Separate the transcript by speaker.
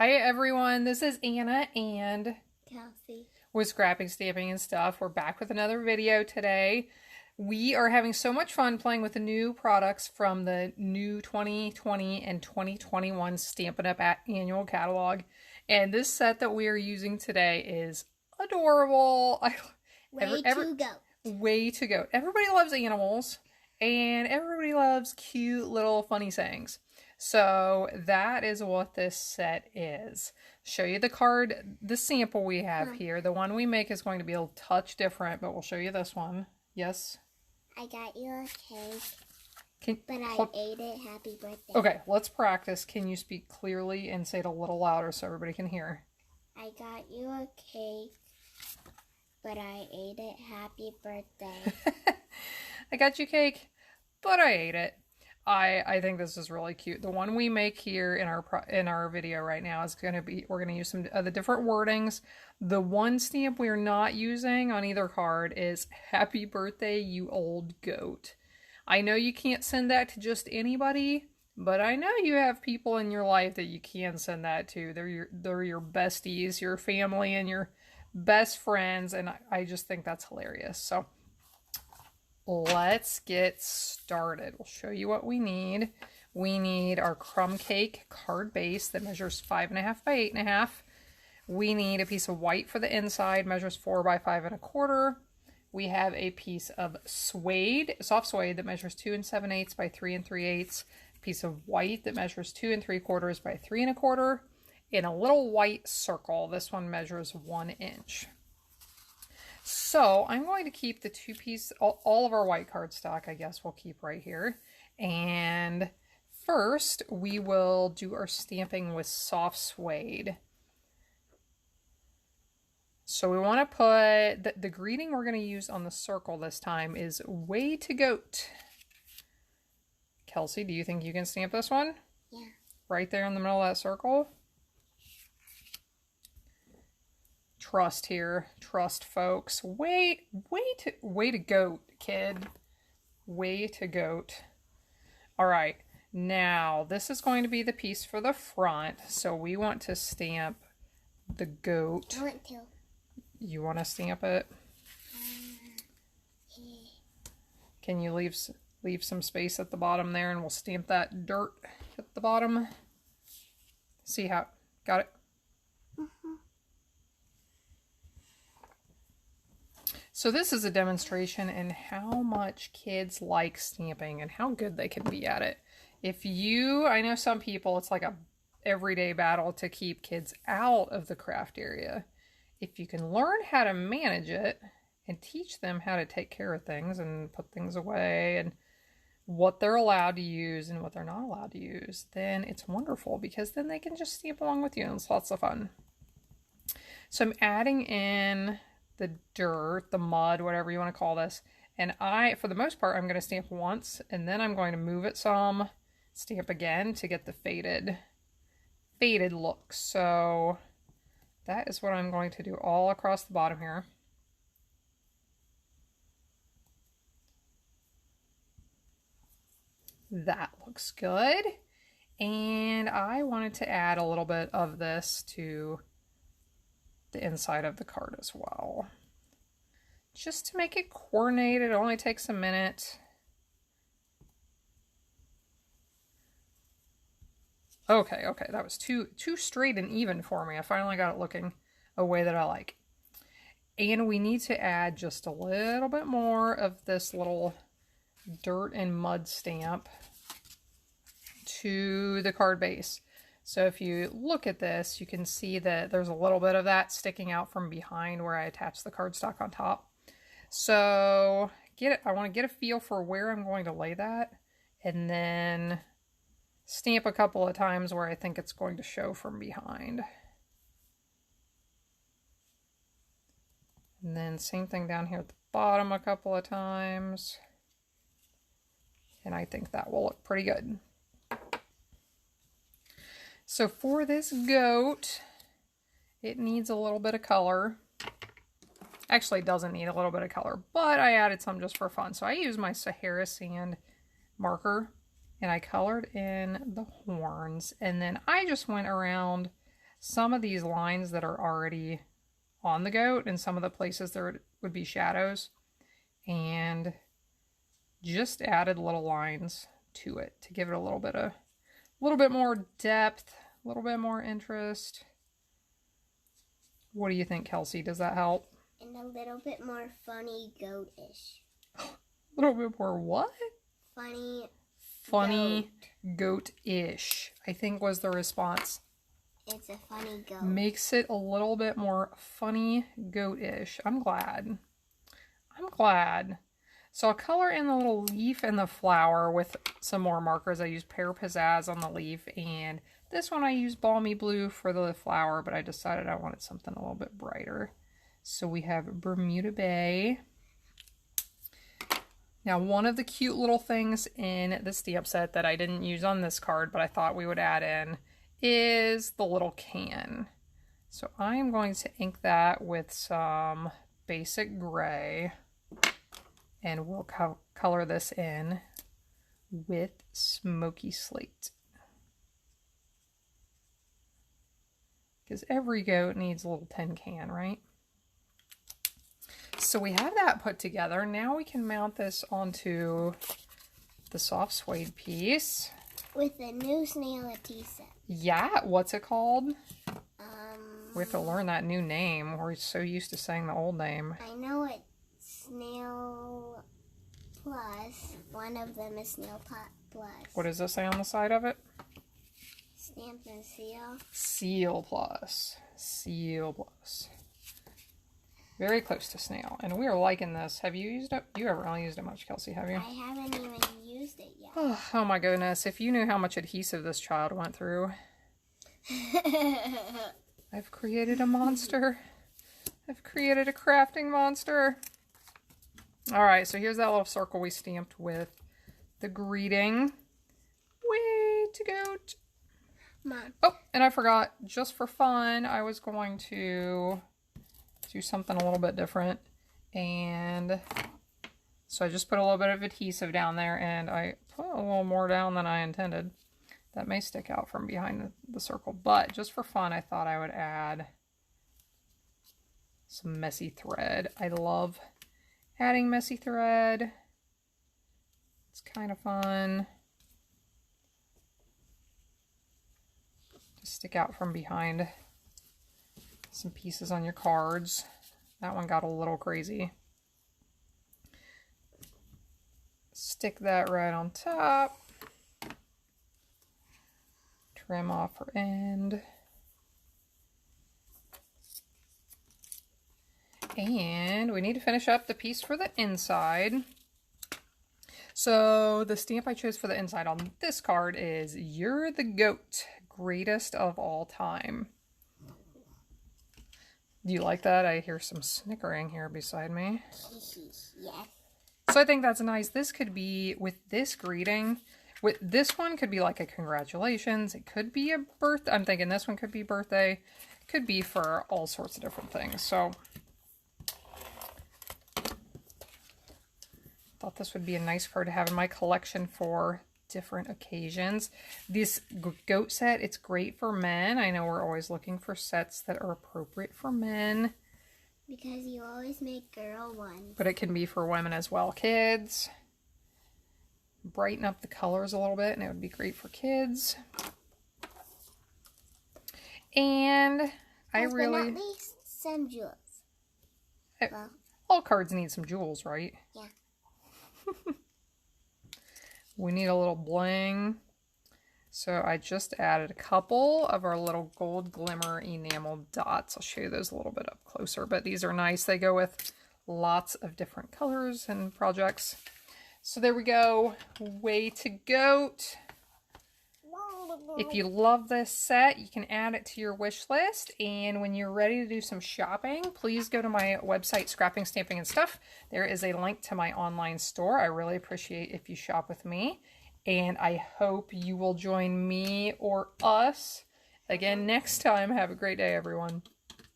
Speaker 1: Hi everyone, this is Anna and
Speaker 2: Kelsey.
Speaker 1: with Scrapping, Stamping, and Stuff. We're back with another video today. We are having so much fun playing with the new products from the new 2020 and 2021 Stampin' Up! Annual Catalog. And this set that we are using today is adorable.
Speaker 2: Way to go.
Speaker 1: Way to go. Everybody loves animals and everybody loves cute little funny sayings. So that is what this set is. Show you the card, the sample we have here. The one we make is going to be a touch different, but we'll show you this one. Yes?
Speaker 2: I got you a cake, but I ate it. Happy birthday.
Speaker 1: Okay, let's practice. Can you speak clearly and say it a little louder so everybody can hear?
Speaker 2: I got you a cake, but I ate it. Happy birthday.
Speaker 1: I got you cake, but I ate it. I think this is really cute. The one we make here in our video right now is going to be, we're going to use some of the different wordings. The one stamp we're not using on either card is Happy Birthday, You Old Goat. I know you can't send that to just anybody, but I know you have people in your life that you can send that to. They're your besties, your family, and your best friends, and I just think that's hilarious. So let's get started. We'll show you what we need. We need our crumb cake card base that measures 5.5 by 8.5. We need a piece of white for the inside, measures 4 by 5.25. We have a piece of suede, soft suede that measures 2 7/8 by 3 3/8. A piece of white that measures 2 3/4 by 3 1/4. And a little white circle. This one measures 1 inch. So I'm going to keep the two-piece, all of our white cardstock, I guess we'll keep right here. And first we will do our stamping with soft suede. So we want to put, the greeting we're going to use on the circle this time is way to goat. Kelsey, do you think you can stamp this one?
Speaker 2: Yeah.
Speaker 1: Right there in the middle of that circle? Trust here. Trust, folks. Way to goat, kid. Way to goat. All right. Now, this is going to be the piece for the front. So we want to stamp the goat.
Speaker 2: I want to.
Speaker 1: You want to stamp it?
Speaker 2: Yeah.
Speaker 1: Can you leave some space at the bottom there, and we'll stamp that dirt at the bottom. See how? Got it? So this is a demonstration in how much kids like stamping and how good they can be at it. I know some people, it's like a everyday battle to keep kids out of the craft area. If you can learn how to manage it and teach them how to take care of things and put things away and what they're allowed to use and what they're not allowed to use, then it's wonderful because then they can just stamp along with you and it's lots of fun. So I'm adding in the dirt, the mud, whatever you want to call this. And for the most part, I'm going to stamp once and then I'm going to move it some, stamp again to get the faded look. So that is what I'm going to do all across the bottom here. That looks good. And I wanted to add a little bit of this to the inside of the card as well. Just to make it coordinated. It only takes a minute. Okay, that was too straight and even for me. I finally got it looking a way that I like. And we need to add just a little bit more of this little dirt and mud stamp to the card base. So if you look at this, you can see that there's a little bit of that sticking out from behind where I attached the cardstock on top. So I want to get a feel for where I'm going to lay that and then stamp a couple of times where I think it's going to show from behind. And then same thing down here at the bottom a couple of times. And I think that will look pretty good. So for this goat, it needs a little bit of color. Actually, it doesn't need a little bit of color, but I added some just for fun. So I used my Sahara sand marker and I colored in the horns. And then I just went around some of these lines that are already on the goat and some of the places there would be shadows, and just added little lines to it to give it a little bit more depth, a little bit more interest. What do you think, Kelsey? Does that help?
Speaker 2: And a little bit more funny goat-ish.
Speaker 1: A little bit more what?
Speaker 2: Funny
Speaker 1: goat-ish, I think was the response.
Speaker 2: It's a funny goat.
Speaker 1: Makes it a little bit more funny goat-ish. I'm glad. I'm glad. So I'll color in the little leaf and the flower with some more markers. I used Pear Pizzazz on the leaf, and this one I used Balmy Blue for the flower, but I decided I wanted something a little bit brighter. So we have Bermuda Bay. Now, one of the cute little things in the stamp set that I didn't use on this card, but I thought we would add in, is the little can. So I'm going to ink that with some basic gray, and we'll color this in with Smoky Slate. Because every goat needs a little tin can, right? So we have that put together. Now we can mount this onto the soft suede piece.
Speaker 2: With a new snail tea set.
Speaker 1: Yeah, what's it called? We have to learn that new name. We're so used to saying the old name.
Speaker 2: I know it's Snail Plus. One of them is Snail Plus.
Speaker 1: What does this say on the side of it?
Speaker 2: Stampin' Seal.
Speaker 1: Seal Plus. Seal Plus. Very close to snail. And we are liking this. Have you used it? You haven't really used it much, Kelsey, have you?
Speaker 2: I haven't even used it yet.
Speaker 1: Oh my goodness. If you knew how much adhesive this child went through. I've created a monster. I've created a crafting monster. Alright, so here's that little circle we stamped with the greeting. Way to goat.
Speaker 2: Mom.
Speaker 1: Oh, and I forgot, just for fun, I was going to do something a little bit different, and so I just put a little bit of adhesive down there, and I put a little more down than I intended. That may stick out from behind the circle, but just for fun I thought I would add some messy thread. I love adding messy thread. It's kind of fun to stick out from behind some pieces on your cards. That one got a little crazy. Stick that right on top. Trim off her end. And we need to finish up the piece for the inside. So the stamp I chose for the inside on this card is "You're the Goat, Greatest of All Time." Do you like that? I hear some snickering here beside me.
Speaker 2: Yes.
Speaker 1: So I think that's nice. This could be, with this greeting, with this one could be like a congratulations. It could be a birthday. I'm thinking this one could be birthday. It could be for all sorts of different things. So thought this would be a nice card to have in my collection for different occasions. This goat set, it's great for men. I know we're always looking for sets that are appropriate for men.
Speaker 2: Because you always make girl ones.
Speaker 1: But it can be for women as well. Kids. Brighten up the colors a little bit, and it would be great for kids. And I really...
Speaker 2: But not least, some jewels. Well,
Speaker 1: all cards need some jewels, right?
Speaker 2: Yeah.
Speaker 1: We need a little bling. So I just added a couple of our little gold glimmer enamel dots. I'll show you those a little bit up closer, but these are nice. They go with lots of different colors and projects. So there we go. Way to goat. If you love this set, you can add it to your wish list. And when you're ready to do some shopping, please go to my website, Scrapping, Stamping, and Stuff. There is a link to my online store. I really appreciate if you shop with me. And I hope you will join me or us again next time. Have a great day, everyone.